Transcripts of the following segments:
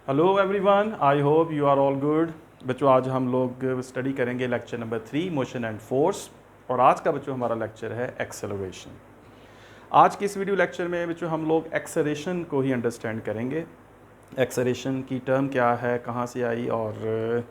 Hello everyone, I hope you are all good. बच्चों, आज हम लोग स्टडी करेंगे lecture number 3 motion and force. और आज का बच्चों हमारा लेक्चर है एक्सेलरेशन। आज के इस वीडियो लेक्चर में बच्चों हम लोग एक्सेलरेशन को ही अंडरस्टैंड करेंगे। एक्सेलरेशन की टर्म क्या है, कहाँ से आई, और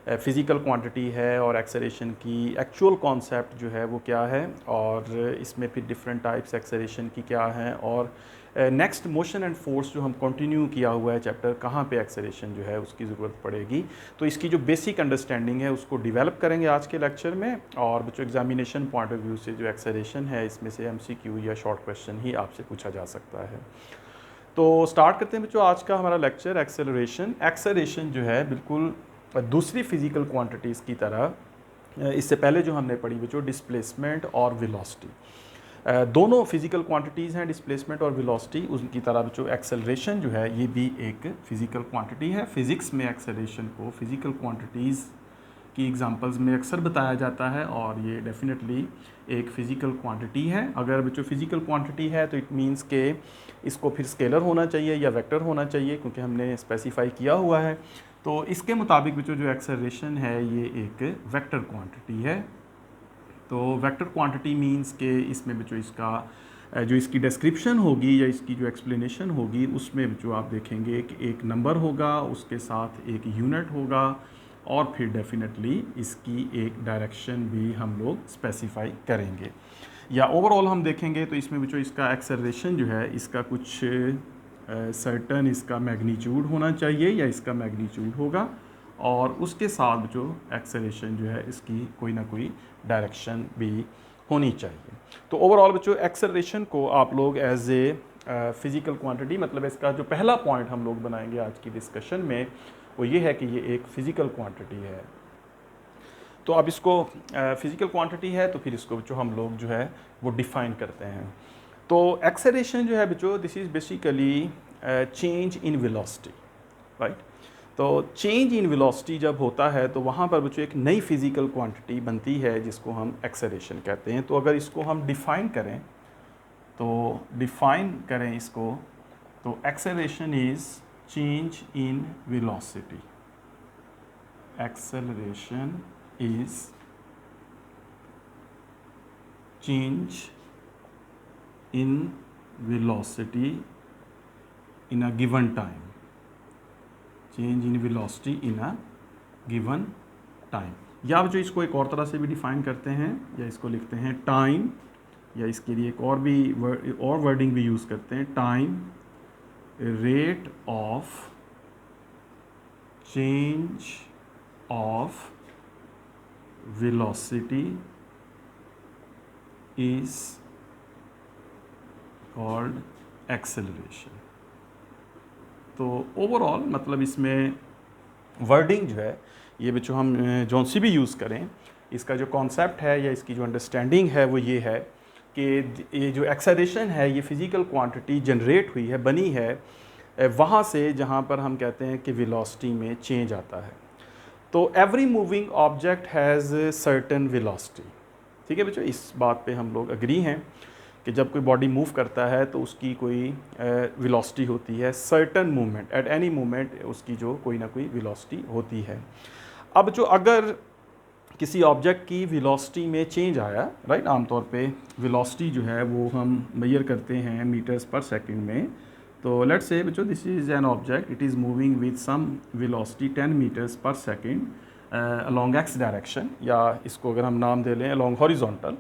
फिज़िकल क्वांटिटी है, और एक्सेलरेशन की एक्चुअल कॉन्सेप्ट जो है वो क्या है, और इसमें फिर डिफरेंट टाइप्स एक्सेलरेशन की क्या हैं, और नेक्स्ट मोशन एंड फोर्स जो हम कंटिन्यू किया हुआ है चैप्टर, कहाँ पे एक्सेलरेशन जो है उसकी ज़रूरत पड़ेगी। तो इसकी जो बेसिक अंडरस्टैंडिंग है उसको डेवलप करेंगे आज के लेक्चर में। और बच्चों एग्जामिनेशन पॉइंट ऑफ व्यू से जो एक्सेलरेशन है इसमें से MCQ या शॉर्ट क्वेश्चन ही आपसे पूछा जा सकता है। तो स्टार्ट करते हैं बच्चों आज का हमारा लेक्चर एक्सेलरेशन। एक्सेलरेशन जो है बिल्कुल दूसरी फिज़िकल क्वांटिटीज़ की तरह इससे पहले जो हमने पढ़ी बच्चों डिस्प्लेसमेंट और वेलोसिटी, दोनों फिज़िकल क्वांटिटीज़ हैं, डिस्प्लेसमेंट और वेलोसिटी। उनकी तरह बच्चों एक्सेलरेशन जो है ये भी एक फ़िज़िकल क्वांटिटी है। फिज़िक्स में एक्सेलरेशन को फ़िज़िकल क्वांटिटीज़ की एग्जांपल्स में अक्सर बताया जाता है, और ये डेफिनेटली एक फ़िज़िकल क्वांटिटी है। अगर बच्चों फ़िज़िकल क्वांटिटी है तो इट मीन्स के इसको फिर स्केलर होना चाहिए या वेक्टर होना चाहिए, क्योंकि हमने स्पेसिफाई किया हुआ है। तो इसके मुताबिक बच्चों जो एक्सेलरेशन है ये एक वेक्टर क्वांटिटी है। तो वेक्टर क्वांटिटी मींस के इसमें बच्चों इसका जो इसकी डिस्क्रिप्शन होगी या इसकी जो एक्सप्लेनेशन होगी उसमें बच्चों आप देखेंगे कि एक नंबर होगा, उसके साथ एक यूनिट होगा, और फिर डेफिनेटली इसकी एक डायरेक्शन भी हम लोग स्पेसिफाई करेंगे। या ओवरऑल हम देखेंगे तो इसमें बच्चों इसका एक्सेलरेशन जो है इसका कुछ सर्टन इसका मैग्नीट्यूड होना चाहिए या इसका मैग्नीट्यूड होगा, और उसके साथ जो एक्सेलरेशन जो है इसकी कोई ना कोई डायरेक्शन भी होनी चाहिए। तो ओवरऑल बच्चों एक्सेलरेशन को आप लोग एज ए फिज़िकल क्वांटिटी, मतलब इसका जो पहला पॉइंट हम लोग बनाएंगे आज की डिस्कशन में वो ये है कि ये एक फ़िज़िकल क्वांटिटी है। तो अब इसको फिज़िकल क्वांटिटी है तो फिर इसको बच्चों हम लोग जो है वो डिफ़ाइन करते हैं। तो एक्सेलरेशन जो है बच्चों this is basically change in velocity, right. तो चेंज इन वेलोसिटी जब होता है तो वहाँ पर बच्चों एक नई फिज़िकल क्वांटिटी बनती है जिसको हम एक्सेलरेशन कहते हैं। तो अगर इसको हम डिफ़ाइन करें इसको, तो acceleration is change in velocity. Acceleration is change in velocity in a given time, change in velocity in a given time। या जो इसको एक और तरह से भी डिफाइन करते हैं, या इसको लिखते हैं टाइम, या इसके लिए एक और वर्डिंग भी यूज़ करते हैं, time rate of change of velocity is called acceleration. तो ओवरऑल मतलब इसमें वर्डिंग जो है ये बच्चों हम जौन सी भी यूज़ करें, इसका जो कॉन्सेप्ट है या इसकी जो अंडरस्टैंडिंग है वो ये है कि ये जो एक्सेलरेशन है ये फ़िज़िकल क्वांटिटी जनरेट हुई है, बनी है वहाँ से जहाँ पर हम कहते हैं कि वेलोसिटी में चेंज आता है। तो every moving object has certain velocity. ठीक है बच्चों, इस बात पे हम लोग अग्री हैं कि जब कोई बॉडी मूव करता है तो उसकी कोई वेलोसिटी होती है, certain movement, at any movement उसकी जो कोई ना कोई वेलोसिटी होती है। अब जो अगर किसी ऑब्जेक्ट की वेलोसिटी में चेंज आया, राइट, आमतौर पे वेलोसिटी जो है वो हम मेजर करते हैं मीटर्स पर सेकंड में। तो लेट्स से बच्चों this is an object, it is moving with some velocity 10 metres per second along x direction, या इसको अगर हम नाम दे लें अलॉन्ग हॉरिजॉन्टल,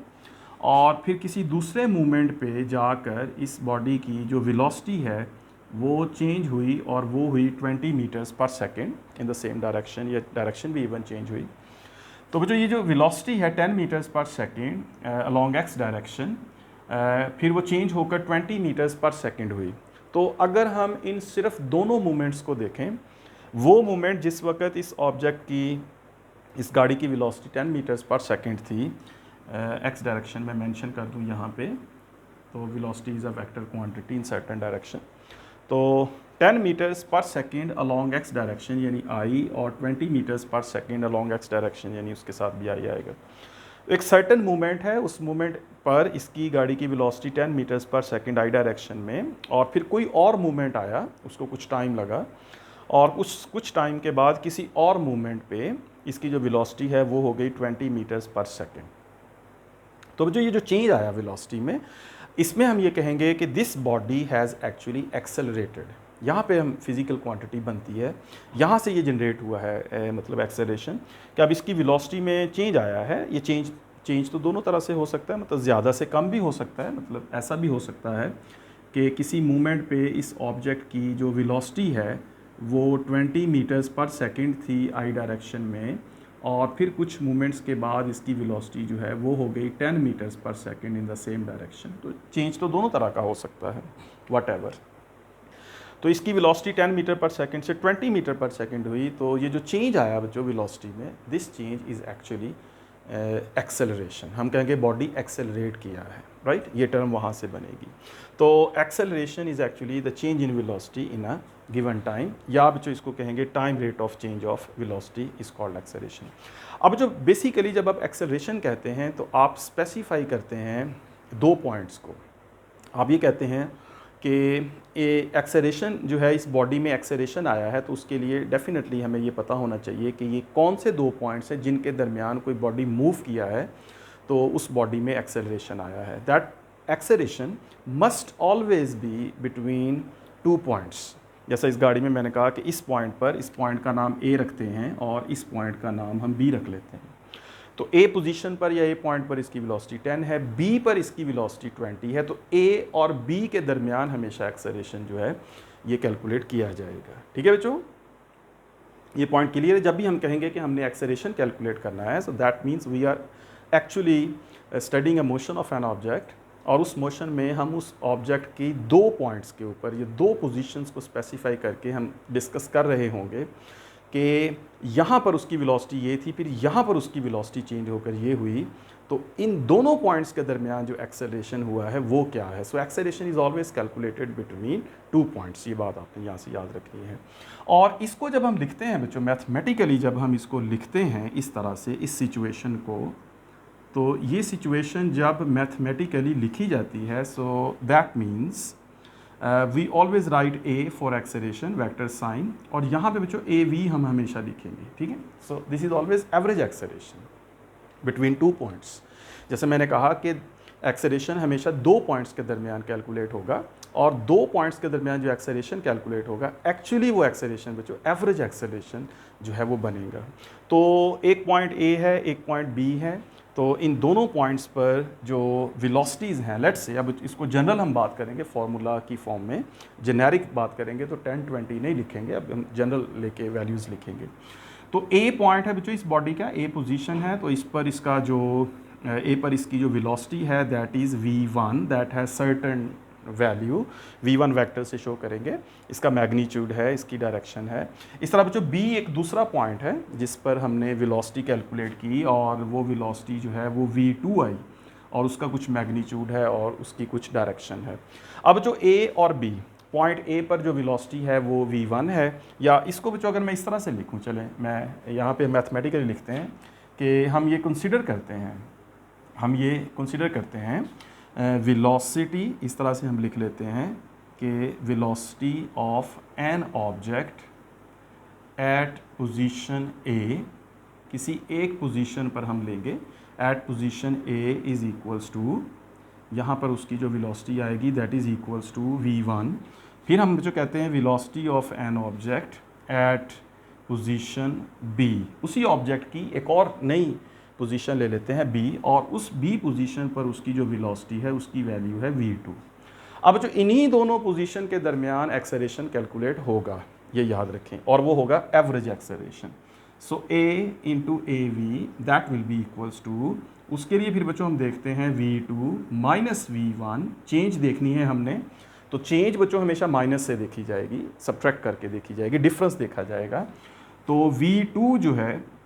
और फिर किसी दूसरे मूवमेंट पे जाकर इस बॉडी की जो वेलोसिटी है वो चेंज हुई, और वो हुई 20 मीटर्स पर second in the same direction, या डायरेक्शन भी इवन चेंज हुई। तो बच्चों ये जो वेलोसिटी है 10 मीटर्स पर सेकेंड अलॉन्ग एक्स डायरेक्शन, फिर वो चेंज होकर 20 मीटर्स पर सेकेंड हुई। तो अगर हम इन सिर्फ दोनों मूवमेंट्स को देखें, वो मूवमेंट जिस वक्त इस ऑब्जेक्ट की, इस गाड़ी की वेलोसिटी 10 मीटर्स पर सेकेंड थी, एक्स डायरेक्शन में मेंशन कर दूं यहाँ पे, तो velocity is a vector quantity in certain direction. तो 10 मीटर्स पर सेकेंड अलॉन्ग एक्स डायरेक्शन यानी आई, और 20 मीटर्स पर सेकेंड अलॉन्ग एक्स डायरेक्शन यानी उसके साथ भी आई आएगा। एक सर्टेन मूवमेंट है, उस मूवमेंट पर इसकी गाड़ी की वेलोसिटी 10 मीटर्स पर सेकेंड आई डायरेक्शन में, और फिर कोई और मूवमेंट आया, उसको कुछ टाइम लगा, और कुछ टाइम के बाद किसी और मूवमेंट पे इसकी जो वेलोसिटी है वो हो गई 20 मीटर्स पर सेकेंड। तो जो ये जो चेंज आया वेलोसिटी में, इसमें हम ये कहेंगे कि this body has actually accelerated. यहाँ पे हम फिजिकल क्वांटिटी बनती है, यहाँ से ये जनरेट हुआ है मतलब एक्सेलरेशन, कि अब इसकी वेलोसिटी में चेंज आया है। ये चेंज तो दोनों तरह से हो सकता है, मतलब ज़्यादा से कम भी हो सकता है, मतलब ऐसा भी हो सकता है कि किसी मूवमेंट पे इस ऑब्जेक्ट की जो वेलोसिटी है वो 20 मीटर्स पर सेकंड थी आई डायरेक्शन में, और फिर कुछ मूवमेंट्स के बाद इसकी वेलोसिटी जो है वो हो गई 10 metres per second in the same direction. तो चेंज तो दोनों तरह का हो सकता है, व्हाटएवर। तो इसकी वेलोसिटी 10 मीटर पर सेकंड से 20 मीटर पर सेकंड हुई, तो ये जो चेंज आया बच्चों वेलोसिटी में, this change is actually acceleration. हम कहेंगे बॉडी एक्सेलरेट किया है, राइट, ये टर्म वहाँ से बनेगी। तो acceleration is actually the change in velocity in a given time, या बच्चों इसको कहेंगे time rate of change of velocity is called acceleration. अब जो बेसिकली जब आप एक्सेलरेशन कहते हैं तो आप स्पेसिफाई करते हैं 2 पॉइंट्स को। आप ये कहते हैं कि एक्सेलरेशन जो है, इस बॉडी में एक्सेलरेशन आया है, तो उसके लिए डेफिनेटली हमें ये पता होना चाहिए कि ये कौन से 2 पॉइंट्स हैं जिनके दरमियान कोई बॉडी मूव किया है तो उस बॉडी में एक्सेलरेशन आया है। That acceleration must always be between 2 points. जैसा इस गाड़ी में मैंने कहा कि इस पॉइंट पर, इस पॉइंट का नाम ए रखते हैं और इस पॉइंट का नाम हम बी रख लेते हैं। तो ए पोजीशन पर या ए पॉइंट पर इसकी वेलोसिटी 10 है, बी पर इसकी वेलोसिटी 20 है, तो ए और बी के दरमियान हमेशा एक्सेलरेशन जो है ये कैलकुलेट किया जाएगा। ठीक है बच्चों, ये पॉइंट क्लियर है। जब भी हम कहेंगे कि हमने एक्सेलरेशन कैलकुलेट करना है, so that means we are actually studying a motion of an object, और उस मोशन में हम उस ऑब्जेक्ट की 2 पॉइंट्स के ऊपर, ये 2 पोजीशंस को स्पेसिफाई करके हम डिस्कस कर रहे होंगे कि यहाँ पर उसकी वेलोसिटी ये थी, फिर यहाँ पर उसकी वेलोसिटी चेंज होकर ये हुई, तो इन दोनों पॉइंट्स के दरमियान जो एक्सेलरेशन हुआ है वो क्या है। So acceleration is always calculated between 2 points. ये बात आपने यहाँ से याद रखनी है। और इसको जब हम लिखते हैं बच्चों मैथमेटिकली, जब हम इसको लिखते हैं इस तरह से, इस सिचुएशन को, तो ये सिचुएशन जब मैथमेटिकली लिखी जाती है, so that means we always write a for acceleration vector sign, और यहाँ पे बच्चों ए वी हम हमेशा लिखेंगे। ठीक है, so this is always average acceleration between 2 points. जैसे मैंने कहा कि एक्सेलरेशन हमेशा 2 पॉइंट्स के दरमियान कैलकुलेट होगा, और 2 पॉइंट्स के दरमियान जो एक्सेलरेशन कैलकुलेट होगा, एक्चुअली वो एक्सेलरेशन बच्चों एवरेज एक्सेलरेशन जो है वो बनेगा। तो एक पॉइंट ए है, एक पॉइंट बी है, तो इन दोनों पॉइंट्स पर जो वेलोसिटीज़ हैं, लेट्स से, अब इसको जनरल हम बात करेंगे फॉर्मूला की फॉर्म में, जेनेरिक बात करेंगे तो 10 20 नहीं लिखेंगे, अब हम जनरल लेके वैल्यूज़ लिखेंगे। तो ए पॉइंट है बच्चों इस बॉडी का, ए पोजीशन है, तो इस पर इसका जो ए पर इसकी जो वेलोसिटी है that is v1, that has certain value, v1 vector से शो करेंगे, इसका मैग्नीट्यूड है, इसकी डायरेक्शन है। इस तरह बच्चों b एक दूसरा पॉइंट है जिस पर हमने वेलोसिटी कैलकुलेट की, और वो वेलोसिटी जो है वो v2 आई, और उसका कुछ मैग्नीट्यूड है और उसकी कुछ डायरेक्शन है। अब जो a और b, पॉइंट a पर जो वेलोसिटी है वो v1 है, या इसको बच्चों अगर मैं इस तरह से लिखूँ, चलें मैं यहाँ पे मैथमेटिकली लिखते हैं कि हम ये कंसिडर करते हैं वेलोसिटी, इस तरह से हम लिख लेते हैं कि velocity of an object at position A, किसी एक पोजीशन पर हम लेंगे, at position A is equals to, यहाँ पर उसकी जो वेलोसिटी आएगी that is equals to v1। फिर हम जो कहते हैं velocity of an object at position B, उसी ऑब्जेक्ट की एक और नई पोजीशन ले लेते हैं b, और उस b पोजीशन पर उसकी जो वेलोसिटी है उसकी वैल्यू है v2। अब जो इन्हीं दोनों पोजीशन के दरमियान एक्सेलरेशन कैलकुलेट होगा, ये याद रखें, और वो होगा average acceleration. So a into a v that will be equals to, उसके लिए फिर बच्चों हम देखते हैं v2 माइनस v1, चेंज देखनी है हमने, तो चेंज बच्चों हमेशा माइनस से देखी जाएगी, सब्ट्रैक्ट करके देखी जाएगी, डिफरेंस देखा जाएगा। तो v2 जो है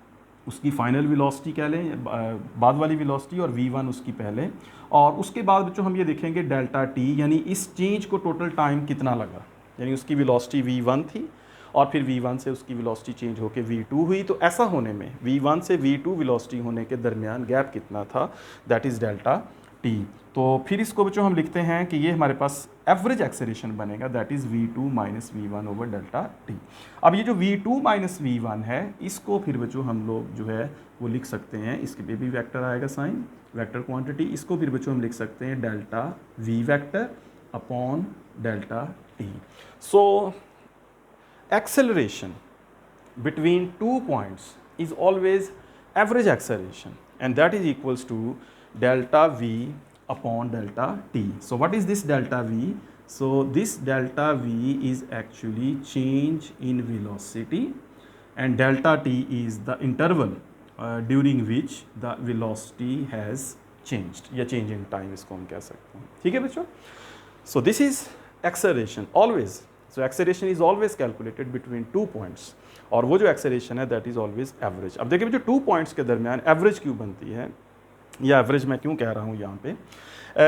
उसकी फाइनल वेलोसिटी कह लें, बाद वाली वेलोसिटी, और v1 उसकी पहले, और उसके बाद बच्चों हम ये देखेंगे डेल्टा t, यानी इस चेंज को टोटल टाइम कितना लगा, यानी उसकी वेलोसिटी v1 थी और फिर v1 से उसकी वेलोसिटी चेंज होकर v2 हुई, तो ऐसा होने में v1 से v2 वेलोसिटी होने के दरमियान गैप कितना था, दैट इज़ डेल्टा टी। तो फिर इसको बच्चों हम लिखते हैं कि ये हमारे पास एवरेज एक्सेलरेशन बनेगा, that is v2 minus v1 over delta T. अब ये जो v2 माइनस v1 है, इसको फिर बच्चों हम लोग जो है वो लिख सकते हैं, इसके पे भी वेक्टर आएगा साइन, वेक्टर क्वांटिटी, इसको फिर बच्चों हम लिख सकते हैं delta v vector upon delta T. So acceleration between 2 points is always average acceleration, and that is equals to delta v upon delta t. So what is this delta v? So this delta v is actually change in velocity, and delta t is the interval during which the velocity has changed, या change in time इसको हम कह सकते हैं। ठीक है बच्चों? So this is acceleration always. So acceleration is always calculated between 2 points, और वो जो एक्सेलरेशन है दैट इज़ ऑलवेज एवरेज। अब देखिए जो 2 पॉइंट्स के दरमियान एवरेज क्यों बनती है, या एवरेज मैं क्यों कह रहा हूँ यहाँ पे,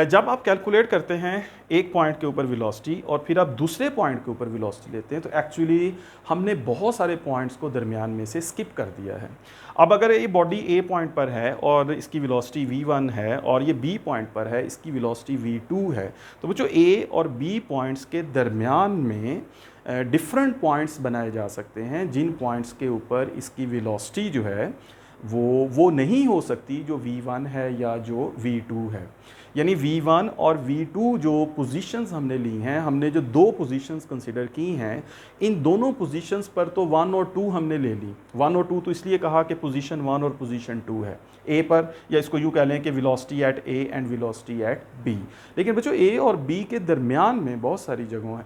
जब आप कैलकुलेट करते हैं एक पॉइंट के ऊपर वेलोसिटी और फिर आप दूसरे पॉइंट के ऊपर वेलोसिटी लेते हैं, तो एक्चुअली हमने बहुत सारे पॉइंट्स को दरमियान में से स्किप कर दिया है। अब अगर ये बॉडी ए पॉइंट पर है और इसकी वेलोसिटी v1 है, और ये बी पॉइंट पर है, इसकी वेलोसिटी v2 है, तो वो जो ए और बी पॉइंट्स के दरमियान में डिफरेंट पॉइंट्स बनाए जा सकते हैं, जिन पॉइंट्स के ऊपर इसकी वेलोसिटी जो है वो नहीं हो सकती जो v1 है या जो v2 है। यानी v1 और v2 जो पोजीशंस हमने ली हैं, हमने जो 2 पोजीशंस कंसिडर की हैं, इन दोनों पोजीशंस पर तो 1 और 2 हमने ले ली। 1 और 2 तो इसलिए कहा कि पोजीशन 1 और पोजीशन 2 है ए पर, या इसको यूँ कह लें कि velocity at A and velocity at B. लेकिन बच्चों ए और बी के दरमियान में बहुत सारी जगहों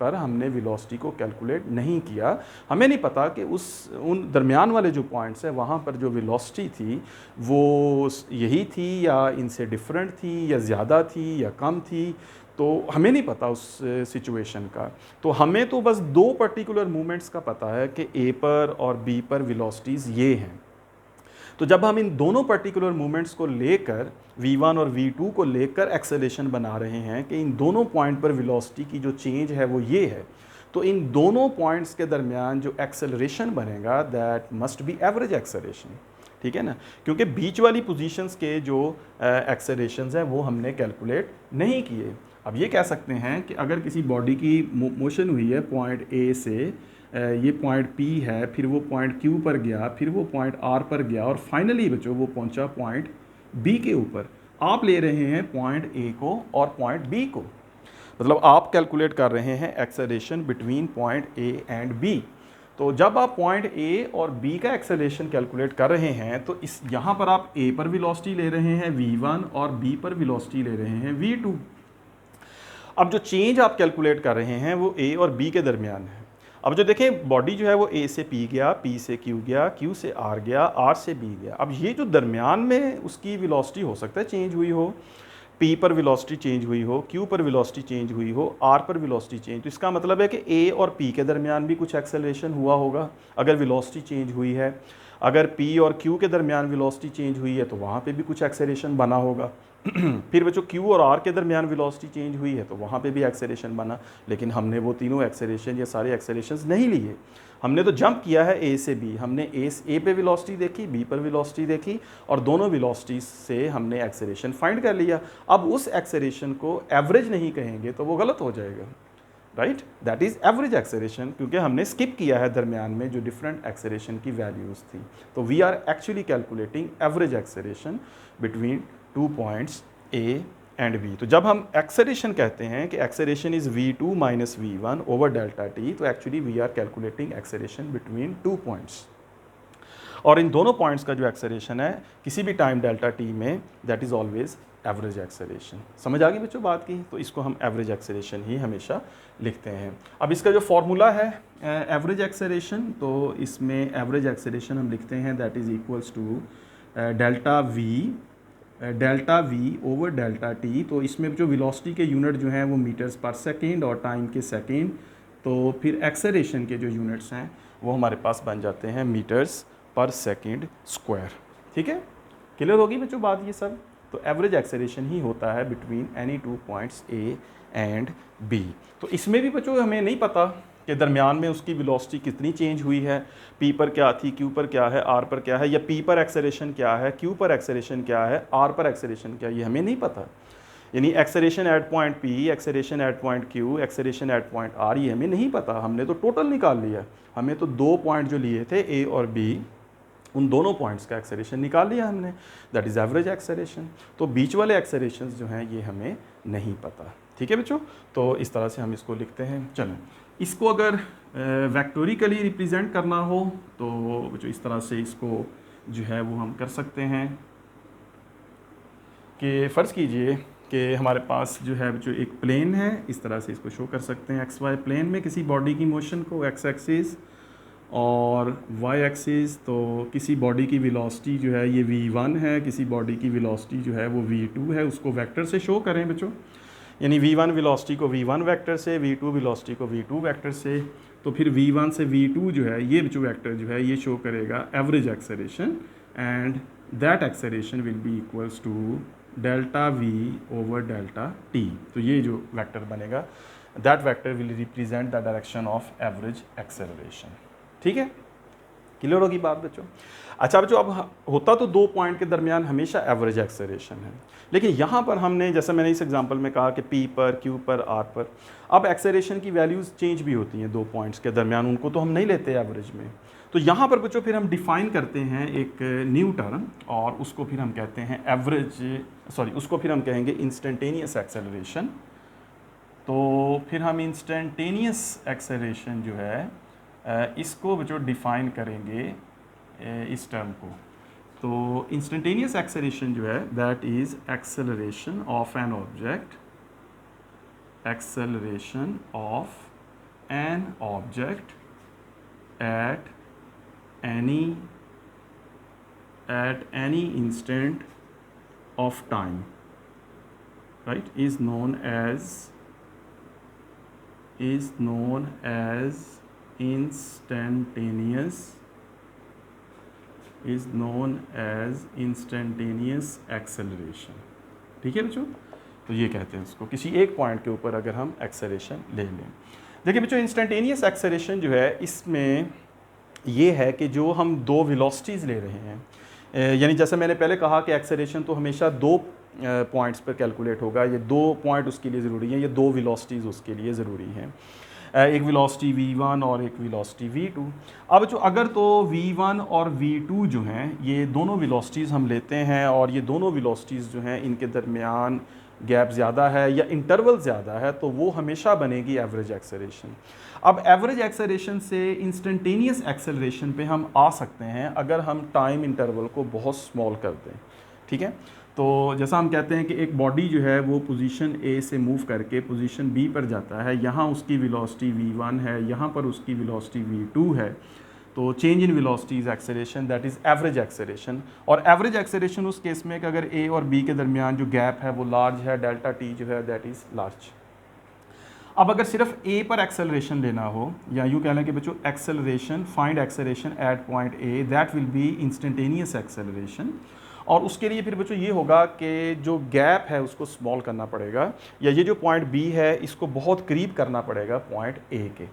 पर हमने वेलोसिटी को कैलकुलेट नहीं किया। हमें नहीं पता कि उन दरमियान वाले जो पॉइंट्स हैं वहाँ पर जो वेलोसिटी थी वो यही थी या इनसे डिफरेंट थी या ज़्यादा थी या कम थी, तो हमें नहीं पता उस सिचुएशन का। तो हमें तो बस 2 पर्टिकुलर मूवमेंट्स का पता है कि ए पर और बी पर वेलोसिटीज़ ये हैं। तो जब हम इन दोनों पर्टिकुलर मूवमेंट्स को लेकर v1 और v2 को लेकर एक्सेलरेशन बना रहे हैं कि इन दोनों पॉइंट पर वेलोसिटी की जो चेंज है वो ये है, तो इन दोनों पॉइंट्स के दरमियान जो एक्सेलरेशन बनेगा that must be average acceleration. ठीक है ना, क्योंकि बीच वाली पोजीशंस के जो एक्सेलरेशंस हैं वो हमने कैलकुलेट नहीं किए। अब ये कह सकते हैं कि अगर किसी बॉडी की मोशन हुई है पॉइंट ए से, ये पॉइंट P है, फिर वो पॉइंट Q पर गया, फिर वो पॉइंट R पर गया, और फाइनली बच्चों वो पहुंचा पॉइंट B के ऊपर। आप ले रहे हैं पॉइंट A को और पॉइंट B को, मतलब आप कैलकुलेट कर रहे हैं acceleration between point A and B। तो जब आप पॉइंट A और B का एक्सेलरेशन कैलकुलेट कर रहे हैं, तो इस यहाँ पर आप A पर वेलोसिटी ले रहे हैं v1 और B पर वेलोसिटी ले रहे हैं v2। अब जो चेंज आप कैलकुलेट कर रहे हैं वो A और B के दरमियान है। अब जो देखें बॉडी जो है वो A से P गया, P से Q गया, Q से R गया, R से B गया। अब ये जो दरमियान में उसकी वेलोसिटी हो सकता है चेंज हुई हो, P पर वेलोसिटी चेंज हुई हो, Q पर वेलोसिटी चेंज हुई हो, R पर वेलोसिटी चेंज, तो इसका मतलब है कि A और P के दरमियान भी कुछ एक्सेलरेशन हुआ होगा अगर वेलोसिटी चेंज हुई है। अगर P और Q के दरमियान वेलोसिटी चेंज हुई है तो वहाँ पे भी कुछ एक्सेलरेशन बना होगा। फिर बच्चों Q और R के दरमियान वेलोसिटी चेंज हुई है तो वहाँ पे भी एक्सेलरेशन बना, लेकिन हमने वो तीनों एक्सेलरेशन या सारे एक्सेलरेशंस नहीं लिए। हमने तो जंप किया है A से B, हमने A पे वेलोसिटी देखी, B पर वेलोसिटी देखी, और दोनों वेलोसिटी से हमने एक्सेलरेशन फाइंड कर लिया। अब उस एक्सेलरेशन को एवरेज नहीं कहेंगे तो वो गलत हो जाएगा, right. That is average acceleration, क्योंकि हमने स्किप किया है दरमियान में जो डिफरेंट एक्सेलरेशन की वैल्यूज़ थी। तो we are actually calculating average acceleration between 2 points A and B। तो जब हम एक्सेलरेशन कहते हैं कि acceleration is v2 minus v1 over delta t, तो actually we are calculating acceleration between 2 points, और इन दोनों पॉइंट्स का जो एक्सेलरेशन है किसी भी टाइम डेल्टा t में that is always average acceleration. समझ आ गई बच्चों बात की? तो इसको हम एवरेज एक्सेलरेशन ही हमेशा लिखते हैं। अब इसका जो फॉर्मूला है एवरेज एक्सेलरेशन, तो इसमें एवरेज एक्सेलरेशन हम लिखते हैं that is equals to delta v over delta t। तो इसमें जो वेलोसिटी के यूनिट जो हैं वो मीटर्स पर सेकेंड और टाइम के सेकेंड, तो फिर एक्सेलरेशन के जो यूनिट्स हैं वो हमारे पास बन जाते हैं मीटर्स पर सेकेंड स्क्वायर। ठीक है, क्लियर होगी बच्चों बात ये सब? तो एवरेज एक्सेलरेशन ही होता है between any 2 points A and B। तो इसमें भी बच्चों हमें नहीं पता के दरमियान में उसकी वेलोसिटी कितनी चेंज हुई है, पी पर क्या थी, क्यू पर क्या है, आर पर क्या है, या पी पर एक्सेलरेशन क्या है, क्यू पर एक्सेलरेशन क्या है, आर पर एक्सेलरेशन क्या है, ये हमें नहीं पता। यानी acceleration at point P, acceleration at point Q, acceleration at point R, ये हमें नहीं पता, हमने तो टोटल निकाल लिया। हमें तो 2 पॉइंट जो लिए थे ए और बी, उन दोनों पॉइंट्स का एक्सेलरेशन निकाल लिया हमने, दैट इज़ एवरेज एक्सेलरेशन। तो बीच वाले एक्सेलरेशन जो हैं ये हमें नहीं पता। ठीक है बच्चों, तो इस तरह से हम इसको लिखते हैं। चलें, इसको अगर वेक्टोरिकली रिप्रेजेंट करना हो तो बच्चों इस तरह से इसको जो है वो हम कर सकते हैं कि फ़र्ज़ कीजिए कि हमारे पास जो है बच्चों एक प्लेन है, इस तरह से इसको शो कर सकते हैं। एक्स वाई प्लेन में किसी बॉडी की मोशन को, एक्स एक्सिस और वाई एक्सिस, तो किसी बॉडी की वेलोसिटी जो है ये v1 है, किसी बॉडी की वेलोसिटी जो है वो v2 है, उसको वेक्टर से शो करें बच्चों। यानी v1 वेलोसिटी को v1 वेक्टर से, v2 वेलोसिटी को v2 वेक्टर से, तो फिर v1 से v2 जो है ये बच्चों वेक्टर जो है ये शो करेगा average acceleration, and that acceleration will be equals to delta v over delta t। तो ये जो वेक्टर बनेगा, that vector will represent the direction of average acceleration. ठीक है, क्लियर होगी बात बच्चों। अच्छा बच्चों, अब होता तो 2 पॉइंट के दरमियान हमेशा एवरेज एक्सेलरेशन है, लेकिन यहाँ पर हमने, जैसे मैंने इस एग्जांपल में कहा कि P पर, Q पर, R पर, अब एक्सेलरेशन की वैल्यूज़ चेंज भी होती हैं 2 पॉइंट्स के दरमियान, उनको तो हम नहीं लेते एवरेज में। तो यहाँ पर बच्चों फिर हम डिफ़ाइन करते हैं एक न्यू टर्म, और उसको फिर हम कहते हैं उसको फिर हम कहेंगे इंस्टेंटेनियस एक्सेलरेशन। तो फिर हम इंस्टेंटेनियस एक्सेलरेशन जो है इसको बच्चों डिफ़ाइन करेंगे इस टर्म को। तो इंस्टेंटेनियस एक्सेलरेशन जो है that is acceleration of an object, acceleration of an object eight any instant of time, right, is known as instantaneous acceleration। ठीक है बच्चों, तो ये कहते हैं उसको, किसी एक पॉइंट के ऊपर अगर हम एक्सेलरेशन ले लें। देखिए बच्चों, इंस्टेंटेनियस एक्सेलरेशन जो है इसमें ये है कि जो हम 2 वेलोसिटीज़ ले रहे हैं, यानी जैसे मैंने पहले कहा कि एक्सेलरेशन तो हमेशा 2 पॉइंट्स पर कैलकुलेट होगा, ये 2 पॉइंट उसके लिए ज़रूरी हैं, ये 2 वेलोसिटीज़ उसके लिए ज़रूरी हैं, एक वेलोसिटी v1 और एक वेलोसिटी v2। अब जो अगर तो v1 और v2 जो हैं ये दोनों वेलोसिटीज़ हम लेते हैं, और ये दोनों वेलोसिटीज़ जो हैं इनके दरमियान गैप ज़्यादा है या इंटरवल ज़्यादा है, तो वो हमेशा बनेगी एवरेज एक्सेलरेशन। अब एवरेज एक्सेलरेशन से इंस्टेंटेनियस एक्सेलरेशन पे हम आ सकते हैं अगर हम टाइम इंटरवल को बहुत स्मॉल कर दें। ठीक है, तो जैसा हम कहते हैं कि एक बॉडी जो है वो पोजीशन ए से मूव करके पोजीशन बी पर जाता है, यहाँ उसकी वेलोसिटी v1 है, यहाँ पर उसकी वेलोसिटी v2 है, तो change in velocity is acceleration, that is average acceleration. और एवरेज एक्सेलरेशन उस केस में कि अगर ए और बी के दरमियान जो गैप है वो लार्ज है, डेल्टा टी जो है दैट इज़ लार्ज। अब अगर सिर्फ ए पर एक्सेलरेशन लेना हो, या यूँ कह लें कि बच्चों acceleration, find acceleration at point A, that will B instantaneous acceleration. और उसके लिए फिर बच्चों ये होगा कि जो गैप है उसको स्मॉल करना पड़ेगा, या ये जो पॉइंट बी है इसको बहुत करीब करना पड़ेगा पॉइंट ए के।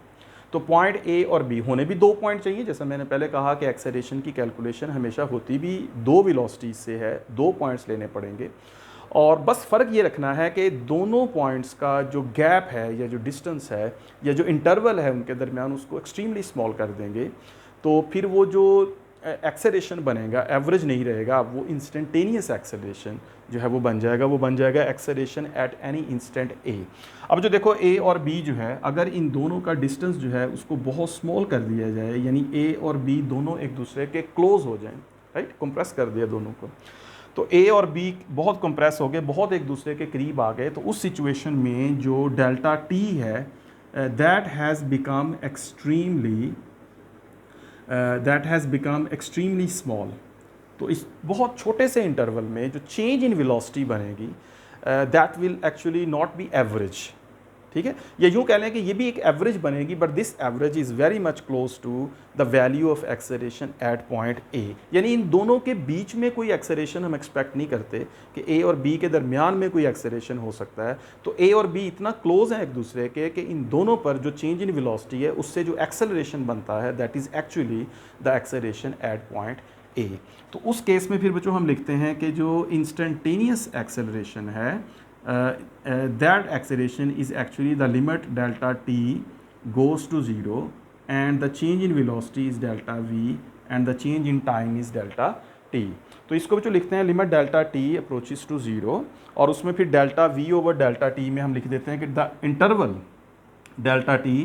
तो पॉइंट ए और बी होने भी 2 पॉइंट चाहिए, जैसा मैंने पहले कहा कि एक्सेलरेशन की कैलकुलेशन हमेशा होती भी 2 वेलोसिटीज से है, 2 पॉइंट्स लेने पड़ेंगे। और बस फ़र्क ये रखना है कि दोनों पॉइंट्स का जो गैप है या जो डिस्टेंस है या जो इंटरवल है उनके दरमियान उसको एक्सट्रीमली स्मॉल कर देंगे, तो फिर वो जो एक्सेलरेशन बनेगा एवरेज नहीं रहेगा, वो इंस्टेंटेनियस एक्सेलरेशन जो है वो बन जाएगा एक्सेलरेशन एट एनी इंस्टेंट ए। अब जो देखो ए और बी जो है, अगर इन दोनों का डिस्टेंस जो है उसको बहुत स्मॉल कर दिया जाए, यानी ए और बी दोनों एक दूसरे के क्लोज हो जाएं, राइट, कंप्रेस कर दिया दोनों को, तो ए और बी बहुत कंप्रेस हो गए, बहुत एक दूसरे के करीब आ गए, तो उस सिचुएशन में जो डेल्टा टी है that has become extremely small. तो इस बहुत छोटे से इंटरवल में जो चेंज इन वेलोसिटी बनेगी that will actually not be average, ठीक है, या यूँ कह लें कि ये भी एक एवरेज बनेगी, but this average is very much close to the value of acceleration at point A. यानी इन दोनों के बीच में कोई एक्सेलरेशन हम एक्सपेक्ट नहीं करते कि ए और बी के दरमियान में कोई एक्सेलरेशन हो सकता है। तो ए और बी इतना क्लोज हैं एक दूसरे के कि इन दोनों पर जो चेंज इन वेलोसिटी है उससे जो एक्सेलरेशन बनता है that is actually the acceleration at point ए। तो उस केस में फिर बच्चों हम लिखते हैं कि जो इंस्टेंटेनियस एक्सेलरेशन है that acceleration is actually the limit delta t goes to 0 and the change in velocity is delta v and the change in time is delta t। तो इसको बच्चों लिखते हैं limit delta t approaches to 0 और उसमें फिर delta v over delta t में हम लिख देते हैं कि the interval delta t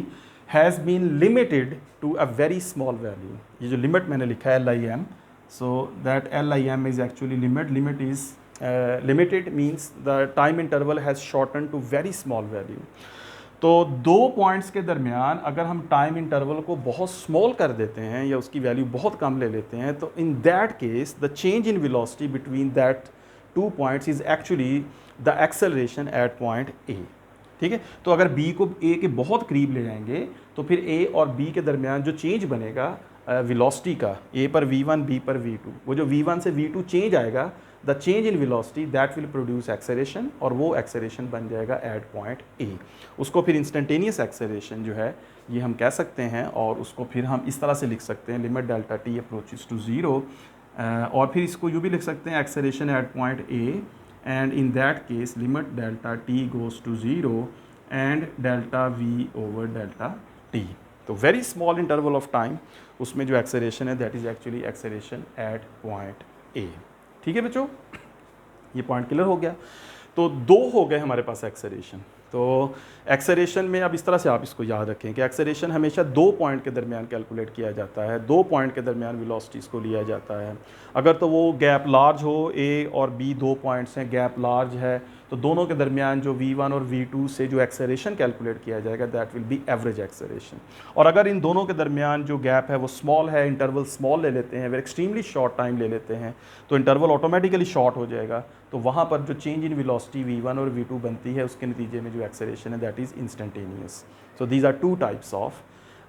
has been limited to a very small value. ये जो लिमिट मैंने लिखा है LIM, so that LIM is actually limit is limited means the time interval has shortened to very small value। तो दो points के दरमियान अगर हम टाइम इंटरवल को बहुत स्मॉल कर देते हैं या उसकी वैल्यू बहुत कम ले लेते हैं तो इन that case the change in velocity between that two points is actually the acceleration at point A. ठीक है, तो अगर बी को ए के बहुत करीब ले जाएंगे तो फिर ए और बी के दरमियान जो चेंज बनेगा वेलोसिटी का, ए पर v1 बी पर v2, वो जो v1 से v2 चेंज आएगा the change in velocity that will produce acceleration और वो एक्सेलरेशन बन जाएगा एट पॉइंट ए। उसको फिर इंस्टेंटेनियस एक्सेलरेशन जो है ये हम कह सकते हैं और उसको फिर हम इस तरह से लिख सकते हैं limit delta t approaches to 0 और फिर इसको यूँ भी लिख सकते हैं acceleration at point A and in that case limit delta t goes to 0 and delta v over delta t. तो very small interval of time उसमें जो एक्सेलरेशन है that is actually acceleration at point A. ठीक है बच्चों, ये point clear हो गया। तो दो हो गए हमारे पास एक्सेलरेशन। तो एक्सेलरेशन में अब इस तरह से आप इसको याद रखें कि एक्सेलरेशन हमेशा दो पॉइंट के दरमियान कैलकुलेट किया जाता है, दो पॉइंट के दरमियान वेलोसिटीज़ को लिया जाता है। अगर तो वो गैप लार्ज हो, ए और बी दो पॉइंट्स हैं, गैप लार्ज है, तो दोनों के दरमियान जो v1 और v2 से जो एक्सेलरेशन कैलकुलेट किया जाएगा that will B average acceleration. और अगर इन दोनों के दरमियान जो गैप है वो स्मॉल है, इंटरवल स्मॉल ले लेते हैं, वे एक्सट्रीमली शॉर्ट टाइम ले लेते हैं, तो इंटरवल ऑटोमेटिकली शॉर्ट हो जाएगा। तो वहाँ पर जो चेंज इन वेलोसिटी v1 और v2 बनती है उसके नतीजे में जो एक्सेलरेशन है that is instantaneous. So these are two types of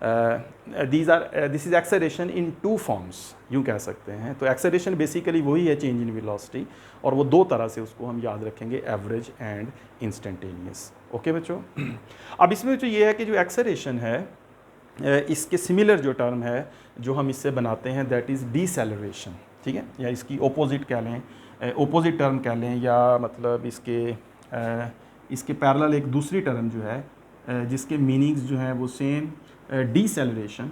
this is acceleration in two forms, यूँ कह सकते हैं। तो एक्सेलरेशन बेसिकली वही है चेंज इन वेलोसिटी, और वो दो तरह से उसको हम याद रखेंगे, एवरेज एंड इंस्टेंटेनियस। ओके बच्चों, अब इसमें जो ये है कि जो एक्सेलरेशन है इसके सिमिलर जो टर्म है जो हम इससे बनाते हैं दैट इज़ डीसेलरेशन। ठीक है, या इसकी ओपोजिट कह लें, ओपोजिट टर्म कह लें, या मतलब इसके पैरेलल एक दूसरी टर्म जो है जिसके मीनिंग्स जो हैं वो सेम, डीसेलरेशन।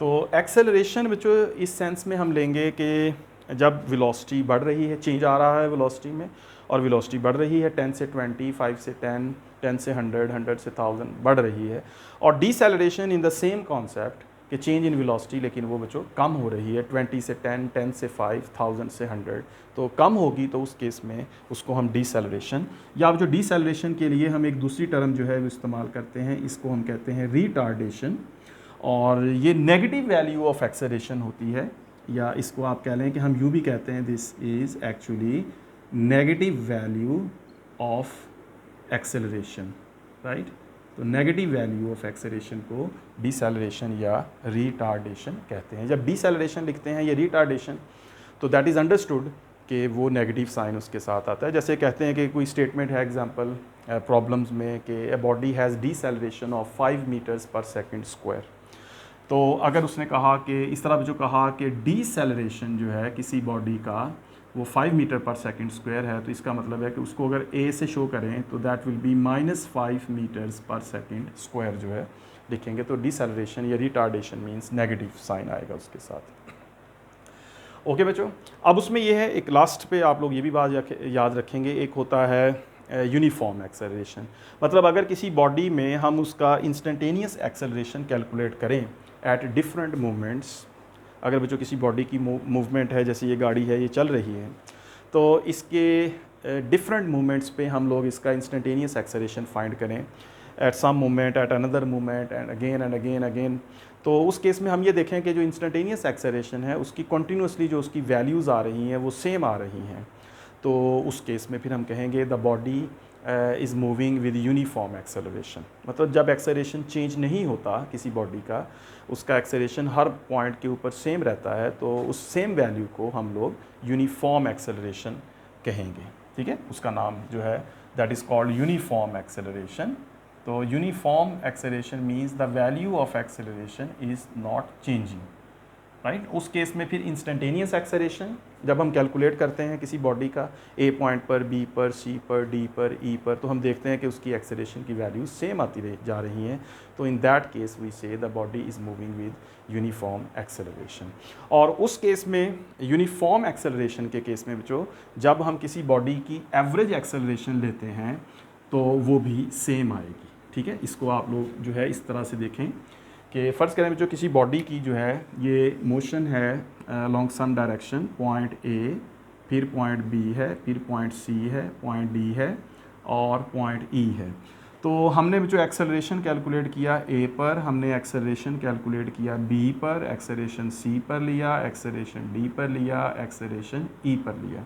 तो एक्सेलरेशन बच्चों इस सेंस में हम लेंगे कि जब वेलोसिटी बढ़ रही है, चेंज आ रहा है वेलोसिटी में, और वेलोसिटी बढ़ रही है 10 से 20, 5 से 10, 10 से 100, 100 से 1000 बढ़ रही है। और deceleration in the same concept कि चेंज इन वेलोसिटी, लेकिन वो बच्चों कम हो रही है 20 से 10, 10 से 5, 1000 से 100, तो कम होगी, तो उस केस में उसको हम डीसेलरेशन, या जो डीसेलरेशन के लिए हम एक दूसरी टर्म जो है वो इस्तेमाल करते हैं, इसको हम कहते हैं रिटार्डेशन। और ये नेगेटिव वैल्यू ऑफ एक्सेलरेशन होती है, या इसको आप कह लें कि हम यूँ भी कहते हैं this is actually negative value of acceleration, right. तो नेगेटिव वैल्यू ऑफ एक्सेलरेशन को डीसेलरेशन या रिटार्डेशन कहते हैं। जब डीसेलरेशन लिखते हैं या रिटार्डेशन तो दैट इज़ अंडरस्टूड कि वो नेगेटिव साइन उसके साथ आता है। जैसे कहते हैं कि कोई स्टेटमेंट है एग्जांपल प्रॉब्लम्स में कि a body has deceleration of 5 metres per second square. तो अगर उसने कहा कि इस तरह जो कहा कि डीसेलरेशन जो है किसी बॉडी का वो 5 मीटर पर सेकंड स्क्वायर है, तो इसका मतलब है कि उसको अगर ए से शो करें तो that will B -5 metres per second square जो है लिखेंगे। तो डीसेलरेशन या रिटार्डेशन मींस नेगेटिव साइन आएगा उसके साथ। ओके बच्चों, अब उसमें ये है एक लास्ट पे आप लोग ये भी बात याद रखेंगे, एक होता है यूनिफॉर्म एक्सेलरेशन। मतलब अगर किसी बॉडी में हम उसका इंस्टेंटेनियस एक्सेलरेशन कैलकुलेट करें एट डिफरेंट मूवमेंट्स, अगर बच्चों किसी बॉडी की मूवमेंट है, जैसे ये गाड़ी है ये चल रही है, तो इसके डिफरेंट मूवमेंट्स पे हम लोग इसका इंस्टेंटेनियस एक्सेलरेशन फाइंड करें at some movement, at another movement and again again. तो उस केस में हम ये देखें कि जो इंस्टेंटेनियस एक्सेलरेशन है उसकी कॉन्टीन्यूसली जो उसकी वैल्यूज़ आ रही हैं वो सेम आ रही हैं। तो उस केस में फिर हम कहेंगे the body is moving with uniform acceleration. मतलब जब एक्सेलरेशन चेंज नहीं होता किसी बॉडी का, उसका एक्सेलरेशन हर पॉइंट के ऊपर सेम रहता है, तो उस सेम वैल्यू को हम लोग यूनिफॉर्म एक्सेलरेशन कहेंगे। ठीक है, उसका नाम जो है that is called uniform acceleration. तो uniform acceleration means the value of acceleration is not changing, right. उस केस में फिर इंस्टेंटेनियस एक्सेलरेशन जब हम कैलकुलेट करते हैं किसी बॉडी का ए पॉइंट पर, बी पर, सी पर, डी पर, ई पर, तो हम देखते हैं कि उसकी एक्सेलरेशन की वैल्यू सेम आती जा रही हैं। तो इन दैट केस वी से the body is moving with uniform acceleration. और उस केस में यूनिफॉर्म एक्सेलरेशन के केस में बच्चों, जब हम किसी बॉडी की एवरेज एक्सेलरेशन लेते हैं तो वो भी सेम आएगी। ठीक है, इसको आप लोग जो है इस तरह से देखें कि फ़र्ज़ करें जो किसी बॉडी की जो है ये मोशन है long some direction, point A, फिर पॉइंट बी है, फिर पॉइंट सी है, पॉइंट डी है और पॉइंट ई है। तो हमने जो एक्सेलरेशन कैलकुलेट किया ए पर, हमने एक्सेलरेशन कैलकुलेट किया बी पर, एक्सेलरेशन सी पर लिया, एक्सेलरेशन डी पर लिया, एक्सेलरेशन ई पर लिया।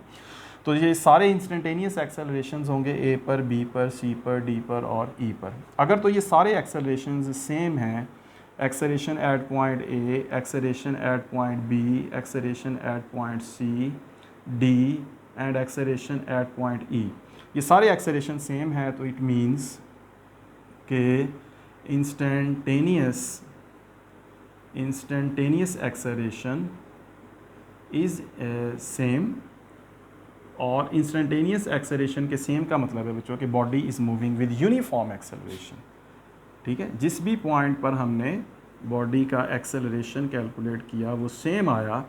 तो ये सारे इंस्टेंटेनियस एक्सेलरेशंस होंगे ए पर, बी पर, सी पर, डी पर और ई पर। अगर तो ये सारे एक्सेलरेशंस सेम हैं, acceleration at point A, acceleration at point B, acceleration at point C, D and acceleration at point E, ये सारे एक्सेलरेशन सेम है, तो इट मीन्स कि इंस्टेंटेनियस एक्सेलरेशन इज़ सेम। और इंस्टेंटेनियस एक्सेलरेशन के सेम का मतलब है बच्चों कि body is moving with uniform acceleration. ठीक है, जिस भी पॉइंट पर हमने बॉडी का एक्सेलरेशन कैलकुलेट किया वो सेम आया,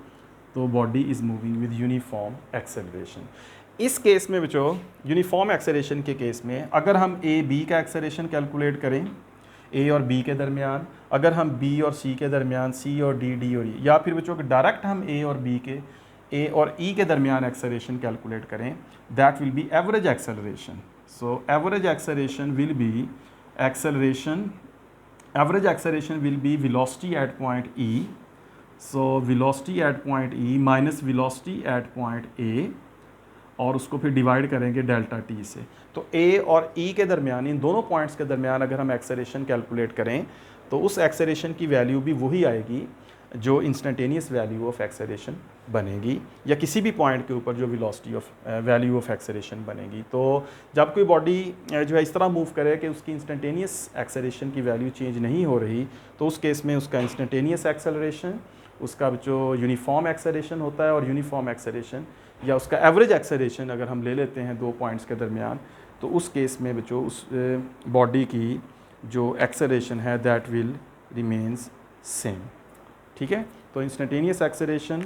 तो body is moving with uniform acceleration. इस केस में बच्चों, यूनिफॉर्म एक्सेलरेशन के केस में अगर हम ए बी का एक्सेलरेशन कैलकुलेट करें ए और बी के दरमियान, अगर हम बी और सी के दरमियान, सी और डी, डी और ई, या फिर बच्चों कि डायरेक्ट हम ए और बी के, ए और ई के दरमियान एक्सेलरेशन कैलकुलेट करें, that will B average acceleration. So average acceleration will B average acceleration will be velocity at point E. So velocity at point E minus velocity at point A, और उसको फिर divide करेंगे delta T से। तो A और E के दरमियान, इन दोनों पॉइंट्स के दरमियान अगर हम एक्सेलरेशन कैलकुलेट करें तो उस एक्सेलरेशन की वैल्यू भी वही आएगी जो इंस्टेंटेनियस वैल्यू ऑफ एक्सेलरेशन बनेगी, या किसी भी पॉइंट के ऊपर जो velocity of value of acceleration बनेगी। तो जब कोई बॉडी जो है इस तरह मूव करे कि उसकी इंस्टेंटेनियस एक्सेलरेशन की वैल्यू चेंज नहीं हो रही, तो उस केस में उसका इंस्टेंटेनियस एक्सेलरेशन, उसका जो यूनिफॉर्म एक्सेलरेशन होता है, और यूनिफॉर्म एक्सेलरेशन या उसका एवरेज एक्सेलरेशन अगर हम ले लेते हैं दो पॉइंट्स के दरमियान, तो उस केस में बच्चों उस बॉडी की जो एक्सेलरेशन है दैट विल रिमेन्स सेम। ठीक है, तो इंस्टेंटेनियस एक्सेलरेशन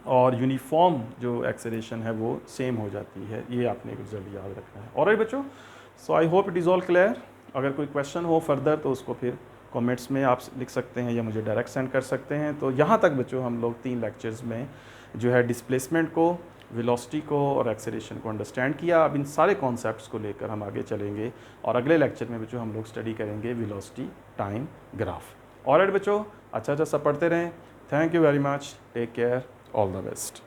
और यूनिफॉर्म जो एक्सेलरेशन है वो सेम हो जाती है, ये आपने रिजल्ट याद रखना है। ऑलराइट बच्चों, so I hope it is all clear. अगर कोई क्वेश्चन हो फर्दर तो उसको फिर कमेंट्स में आप लिख सकते हैं या मुझे डायरेक्ट सेंड कर सकते हैं। तो यहाँ तक बच्चों हम लोग 3 लेक्चर्स में जो है डिस्प्लेसमेंट को, वेलोसिटी को और एक्सेलरेशन को अंडरस्टैंड किया। अब इन सारे कॉन्सेप्ट्स को लेकर हम आगे चलेंगे और अगले लेक्चर में बच्चों हम लोग स्टडी करेंगे वेलोसिटी टाइम ग्राफ। ऑलराइट बच्चों, अच्छा सब पढ़ते रहें। Thank you very much, take care, all the best.